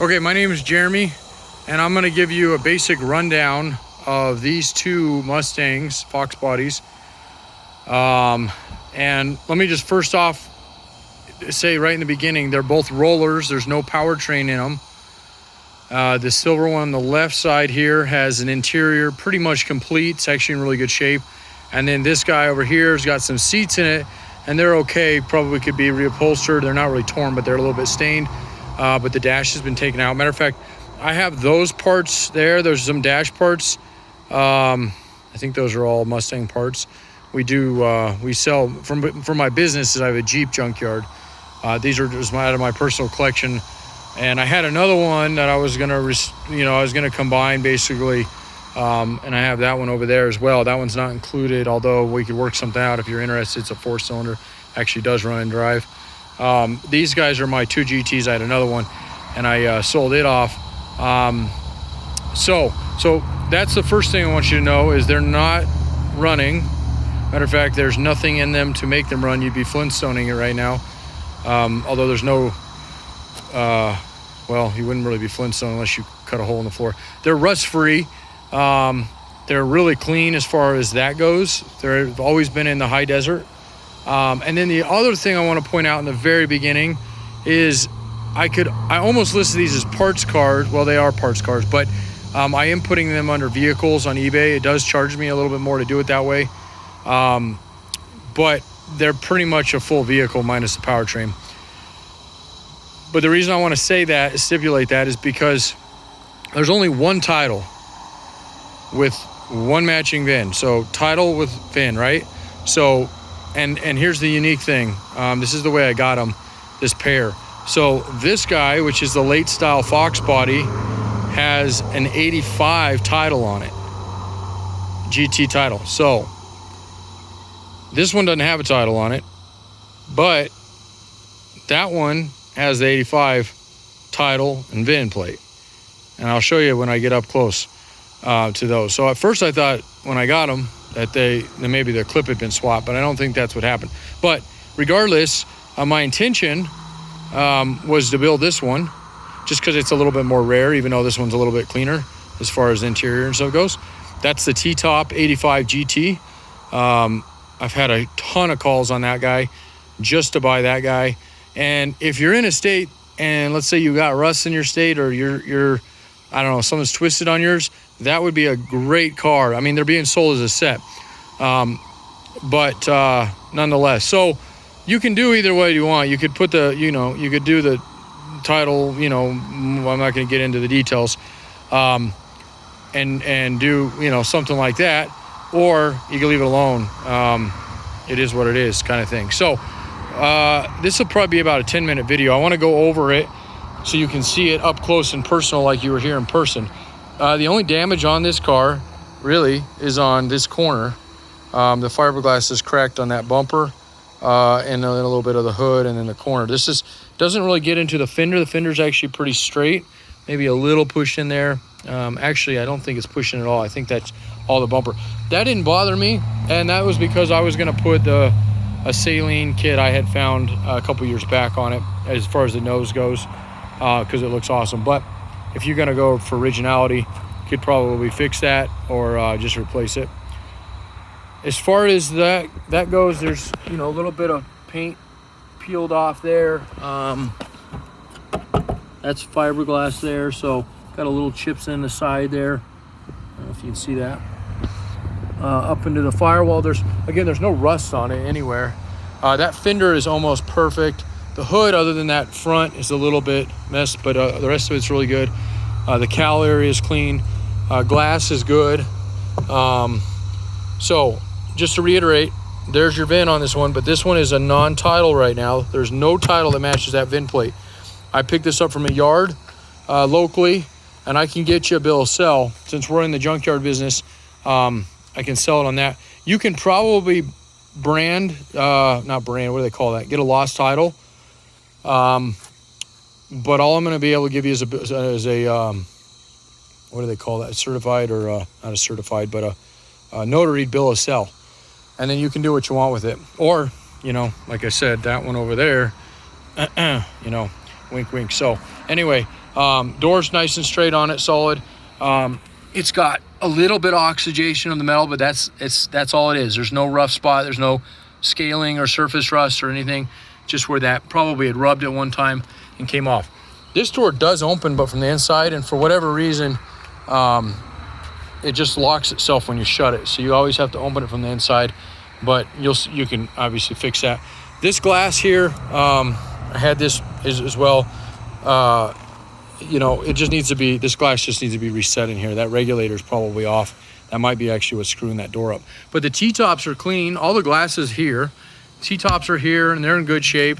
Okay, my name is Jeremy, and I'm going to give you a basic rundown of these two Mustangs, Fox bodies. And let me just first off say right in the beginning, they're both rollers. There's no powertrain in them. The silver one on the left side here has an interior pretty much complete. It's actually in really good shape. And then this guy over here has got some seats in it, and they're okay. Probably could be reupholstered. They're not really torn, but they're a little bit stained. But the dash has been taken out. Matter of fact, I have those parts there. There's some dash parts. I think those are all Mustang parts. We sell from my business. I have a Jeep junkyard. These are just out of my personal collection. And I had another one that I was gonna combine basically. And I have that one over there as well. That one's not included, although we could work something out if you're interested. It's a 4-cylinder, actually does run and drive. These guys are my two GTs. I had another one, and I sold it off. So that's the first thing I want you to know is they're not running. Matter of fact, there's nothing in them to make them run. You'd be Flintstoning it right now. Although there's no, well, you wouldn't really be Flintstone unless you cut a hole in the floor. They're rust-free. They're really clean as far as that goes. They've always been in the high desert. And then the other thing I want to point out in the very beginning is I almost listed these as parts cars. Well, they are parts cars, but I am putting them under vehicles on eBay. It does charge me a little bit more to do it that way. But they're pretty much a full vehicle minus the powertrain. But the reason I want to stipulate that is because there's only one title with one matching VIN. So title with VIN, right? So, and here's the unique thing. This is the way I got them, this pair. So this guy, which is the late style Fox body, has an 85 title on it. GT title. So this one doesn't have a title on it, but that one has the 85 title and VIN plate. And I'll show you when I get up close to those. So at first I thought when I got them that maybe the clip had been swapped, but I don't think that's what happened. But regardless, my intention was to build this one just because it's a little bit more rare, even though this one's a little bit cleaner as far as interior and stuff goes. That's the T-Top 85 GT. I've had a ton of calls on that guy just to buy that guy. And if you're in a state and let's say you got rust in your state or you're I don't know, someone's twisted on yours, that would be a great car. I mean, they're being sold as a set. But nonetheless, so you can do either way you want. You could put you could do the title, I'm not going to get into the details, and do, something like that, or you can leave it alone. It is what it is kind of thing. So this will probably be about a 10-minute video. I want to go over it so you can see it up close and personal like you were here in person. The only damage on this car really is on this corner. The fiberglass is cracked on that bumper, and then a little bit of the hood and then the corner. This doesn't really get into the fender. The fender's actually pretty straight, maybe a little pushed in there. Actually, I don't think it's pushing at all. I think that's all the bumper. That didn't bother me, and that was because I was going to put a saline kit I had found a couple years back on it as far as the nose goes, because it looks awesome. But if you're going to go for originality, you could probably fix that or just replace it. As far as that goes, there's a little bit of paint peeled off there. That's fiberglass there, so got a little chips in the side there. I don't know if you can see that. Up into the firewall, there's no rust on it anywhere. That fender is almost perfect. The hood, other than that front, is a little bit messed, but the rest of it's really good. The cowl area is clean. Glass is good. So just to reiterate, there's your VIN on this one, but this one is a non-title right now. There's no title that matches that VIN plate. I picked this up from a yard locally, and I can get you a bill of sale. Since we're in the junkyard business, I can sell it on that. You can probably not brand, what do they call that? Get a lost title. But all I'm going to be able to give you is a what do they call that? Certified or not a certified, but a notary bill of sale. And then you can do what you want with it. Or, like I said, that one over there, wink, wink. So anyway, Door's nice and straight on it, solid. It's got a little bit of oxidation on the metal, but that's all it is. There's no rough spot. There's no scaling or surface rust or anything. Just where that probably had rubbed at one time and came off. This door does open, but from the inside, and for whatever reason, it just locks itself when you shut it. So you always have to open it from the inside, but you can obviously fix that. This glass here, I had this as well. It just needs to be, this glass just needs to be reset in here. That regulator is probably off. That might be actually what's screwing that door up. But the T-tops are clean. All the glasses here. T-tops are here and they're in good shape.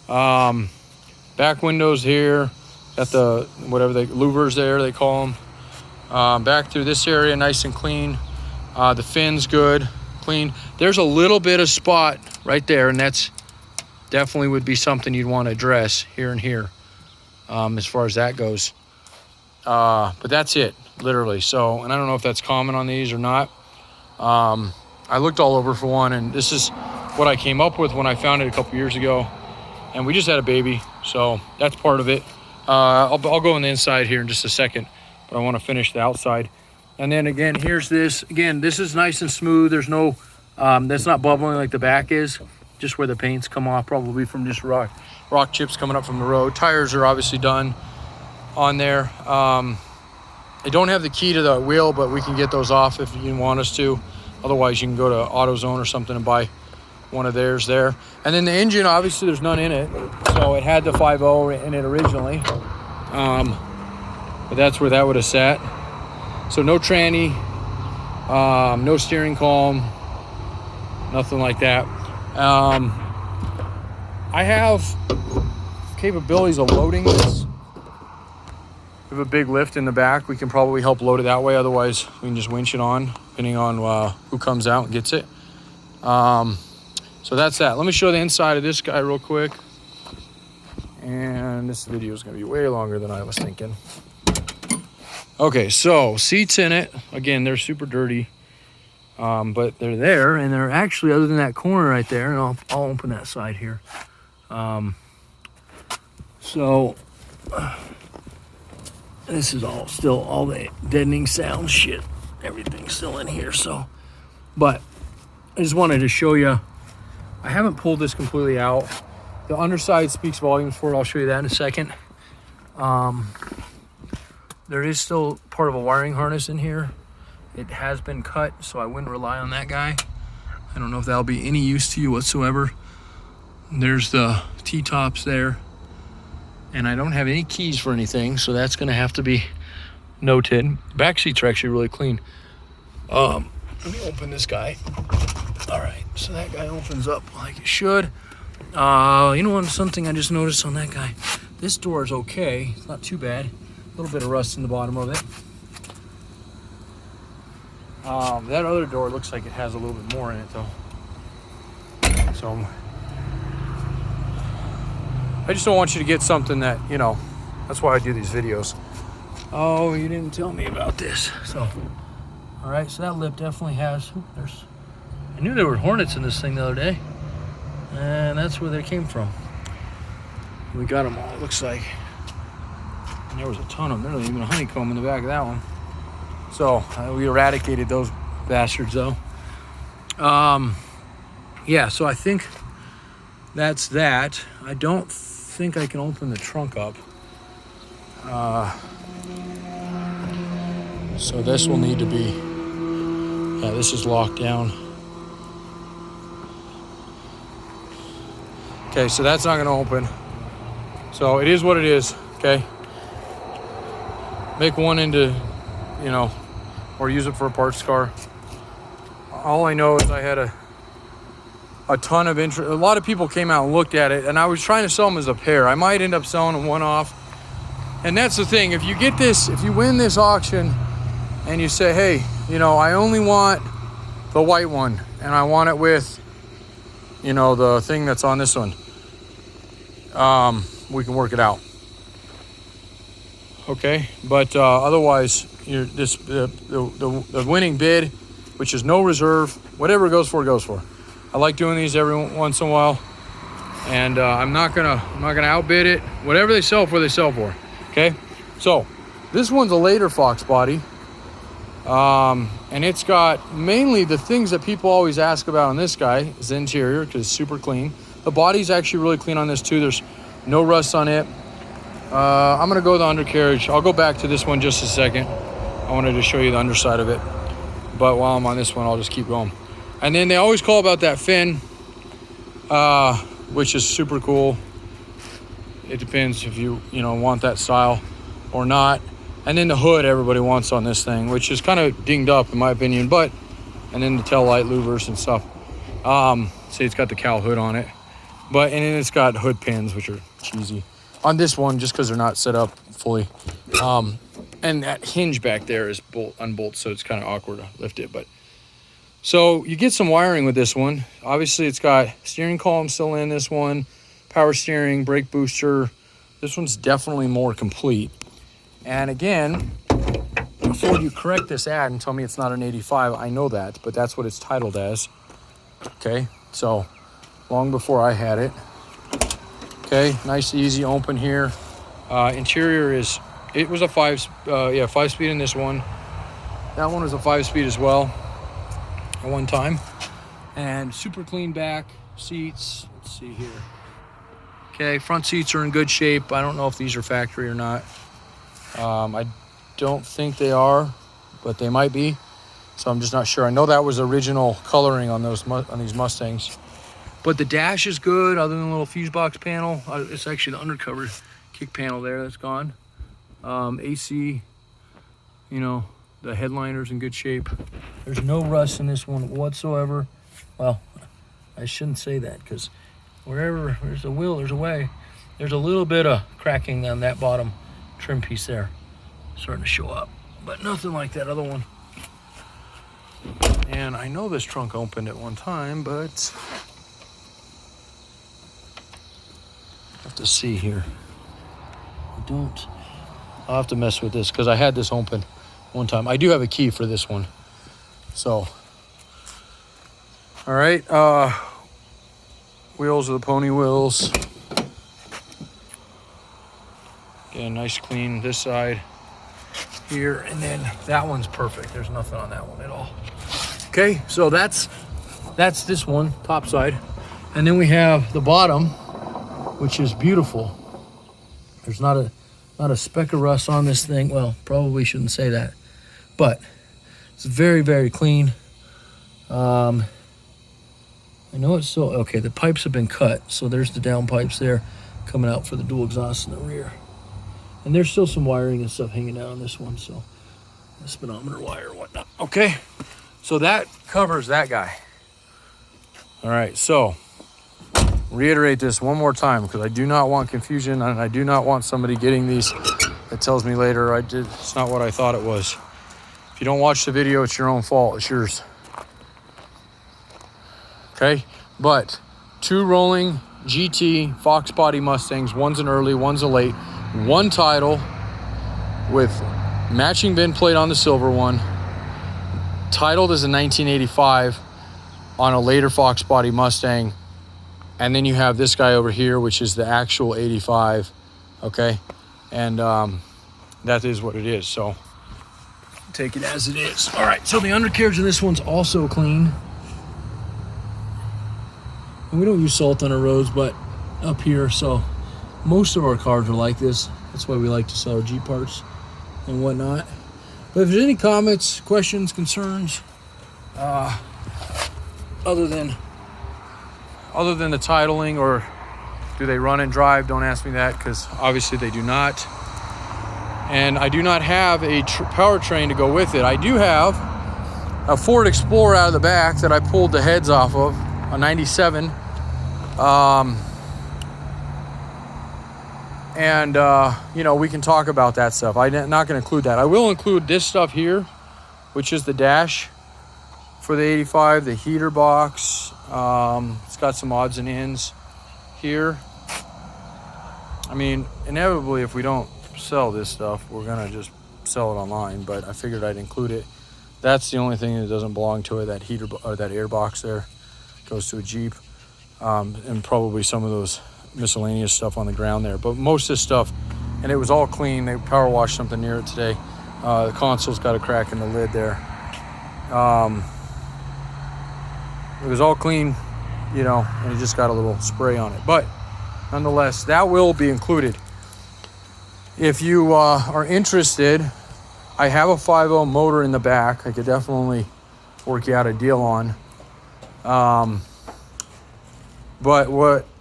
Back windows here. Got the, louvers there, they call them. Back through this area, nice and clean. The fin's good, clean. There's a little bit of spot right there, and that's definitely would be something you'd want to address here and here. As far as that goes. But that's it, literally. So, and I don't know if that's common on these or not. I looked all over for one, and this is what I came up with when I found it a couple years ago. And we just had a baby, so that's part of it. I'll go on the inside here in just a second, but I want to finish the outside. And then again, here's this. Again, this is nice and smooth. There's no, that's not bubbling like the back is, just where the paint's come off, probably from just rock chips coming up from the road. Tires are obviously done on there. I don't have the key to the wheel, but we can get those off if you want us to. Otherwise, you can go to AutoZone or something and buy one of theirs there. And then the engine, obviously there's none in it. So it had the 5.0 in it originally. But that's where that would have sat. So no tranny, no steering column, nothing like that. I have capabilities of loading this. We have a big lift in the back. We can probably help load it that way. Otherwise, we can just winch it on, depending on who comes out and gets it. So that's that. Let me show the inside of this guy real quick. And this video is going to be way longer than I was thinking. Okay, so seats in it. Again, they're super dirty. But they're there, and they're actually, other than that corner right there, and I'll open that side here. So this is all the deadening sound shit. Everything's still in here. So, but I just wanted to show you. I haven't pulled this completely out. The underside speaks volumes for it. I'll show you that in a second. There is still part of a wiring harness in here. It has been cut, so I wouldn't rely on that guy. I don't know if that'll be any use to you whatsoever. There's the T-tops there. And I don't have any keys for anything, so that's gonna have to be noted. Back seats are actually really clean. Let me open this guy. All right, so that guy opens up like it should. You know what, something I just noticed on that guy. This door is okay, it's not too bad. A little bit of rust in the bottom of it. That other door looks like it has a little bit more in it though. So I just don't want you to get something that, that's why I do these videos. Oh, you didn't tell me about this. So, all right, so that lip definitely has, I knew there were hornets in this thing the other day. And that's where they came from. We got them all, it looks like. And there was a ton of them. There wasn't even a honeycomb in the back of that one. So we eradicated those bastards though. Yeah, so I think that's that. I don't think I can open the trunk up. So this will need to be, this is locked down. Okay, so that's not gonna open. So it is what it is, okay? Make one into, or use it for a parts car. All I know is I had a ton of interest. A lot of people came out and looked at it, and I was trying to sell them as a pair. I might end up selling them one off. And that's the thing. If you get this, if you win this auction and you say, hey, I only want the white one and I want it with, the thing that's on this one, we can work it out. Okay, but otherwise, the winning bid, which is no reserve, whatever it goes for, goes for. I like doing these every once in a while, and I'm not gonna outbid it. Whatever they sell for, they sell for. Okay, So this one's a later Fox body. And it's got mainly the things that people always ask about on this guy is the interior, because it's super clean. The body's actually really clean on this too. There's no rust on it. I'm going to go the undercarriage. I'll go back to this one just a second. I wanted to show you the underside of it. But while I'm on this one, I'll just keep going. And then they always call about that fin, which is super cool. It depends if you want that style or not. And then the hood everybody wants on this thing, which is kind of dinged up in my opinion, and then the tail light louvers and stuff. See, it's got the cowl hood on it. And then it's got hood pins, which are cheesy. On this one, just because they're not set up fully. And that hinge back there is unbolted, so it's kind of awkward to lift it. So you get some wiring with this one. Obviously, it's got steering column still in this one, power steering, brake booster. This one's definitely more complete. And again, before you correct this ad and tell me it's not an 85, I know that, but that's what it's titled as. Okay, so long before I had it. Okay, nice easy open here. Interior it was a 5-speed in this one. That one was a 5-speed as well at one time. And super clean back seats. Let's see here. Okay, front seats are in good shape. I don't know if these are factory or not. I don't think they are, but they might be. So I'm just not sure. I know that was original coloring on these Mustangs. But the dash is good, other than a little fuse box panel. It's actually the undercover kick panel there that's gone. AC, the headliner's in good shape. There's no rust in this one whatsoever. Well, I shouldn't say that, because wherever there's a will, there's a way. There's a little bit of cracking on that bottom trim piece there, starting to show up, but nothing like that other one. And I know this trunk opened at one time, but I have to see here. I'll have to mess with this, because I had this open one time. I do have a key for this one. So, all right, wheels are the pony wheels. Again, nice clean this side here, and then that one's perfect. There's nothing on that one at all. Okay, so that's this one, top side. And then we have the bottom, which is beautiful. There's not a speck of rust on this thing. Well, probably shouldn't say that, but it's very, very clean. I know it's so, okay, the pipes have been cut, so there's the down pipes there coming out for the dual exhaust in the rear. And there's still some wiring and stuff hanging out on this one, so the speedometer wire and whatnot. Okay, so that covers that guy. All right, so reiterate this one more time, because I do not want confusion, and I do not want somebody getting these that tells me later it's not what I thought it was. If you don't watch the video, it's your own fault. It's yours. Okay, but 2 rolling GT Fox body Mustangs. One's an early, one's a late. One title with matching VIN plate on the silver one, titled as a 1985 on a later Fox body Mustang. And then you have this guy over here, which is the actual 85. Okay, and that is what it is, so take it as it is. All right, so the undercarriage of this one's also clean. And we don't use salt on our roads, but up here, so most of our cars are like this. That's why we like to sell our Jeep parts and whatnot. But if there's any comments, questions, concerns, other than the titling, or do they run and drive, don't ask me that, because obviously they do not. And I do not have a powertrain to go with it. I do have a Ford Explorer out of the back that I pulled the heads off of, a 97. We can talk about that stuff. I'm not going to include that. I will include this stuff here, which is the dash for the 85, the heater box. It's got some odds and ends here. I mean, inevitably, if we don't sell this stuff, we're going to just sell it online, but I figured I'd include it. That's the only thing that doesn't belong to it, that heater or that air box there goes to a Jeep, and probably some of those miscellaneous stuff on the ground there. But most of this stuff and it was all clean. They power washed something near it today. The console's got a crack in the lid there. It was all clean, you know, and it just got a little spray on it. But nonetheless, that will be included. If you are interested, I have a 5.0 motor in the back. I could definitely work you out a deal on.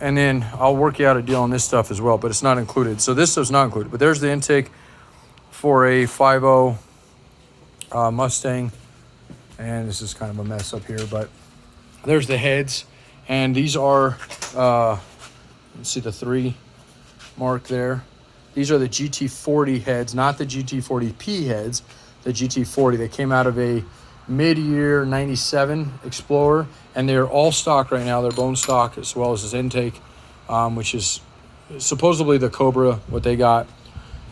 And then I'll work you out a deal on this stuff as well, but it's not included. So this stuff's not included. But there's the intake for a 5.0 Mustang. And this is kind of a mess up here, but there's the heads. And these are, let's see the 3 mark there. These are the GT40 heads, not the GT40P heads, the GT40. They came out of a mid-year 97 Explorer, and they're all stock right now. They're bone stock as well as this intake, which is supposedly the Cobra, what they got.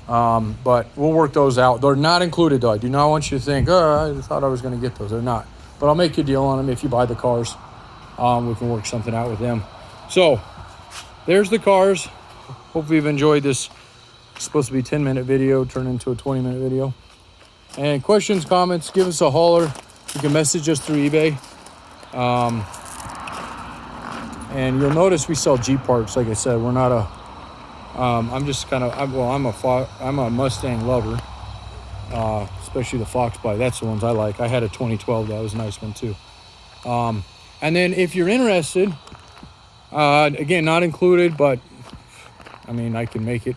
But we'll work those out. They're not included, though. I do not want you to think, oh, I thought I was going to get those. They're not. But I'll make you a deal on them if you buy the cars. We can work something out with them. So there's the cars. Hopefully you've enjoyed this. It's supposed to be a 10-minute video, turn into a 20-minute video. And questions, comments, give us a holler. You can message us through eBay. And you'll notice we sell Jeep parts. Like I said, we're not a... I'm a Mustang lover, especially the Fox Body. That's the ones I like. I had a 2012. That was a nice one too. And then if you're interested, again, not included, but I mean, I can make it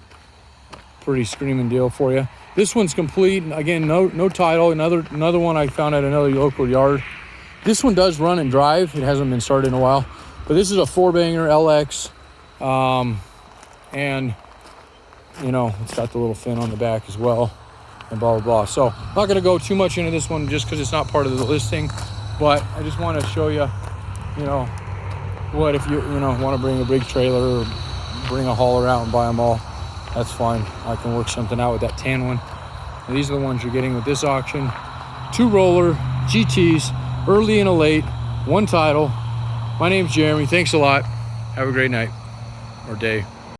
pretty screaming deal for you. This one's complete. Again, no title. Another one I found at another local yard. This one does run and drive. It hasn't been started in a while, but this is a 4-banger LX. And you know, it's got the little fin on the back as well, and blah, blah, blah. So I'm not going to go too much into this one just because it's not part of the listing, but I just want to show you, you know, what if you want to bring a big trailer or bring a hauler out and buy them all. That's fine. I can work something out with that tan one. And these are the ones you're getting with this auction. 2 roller GTs, early and a late, 1 title. My name's Jeremy. Thanks a lot. Have a great night or day.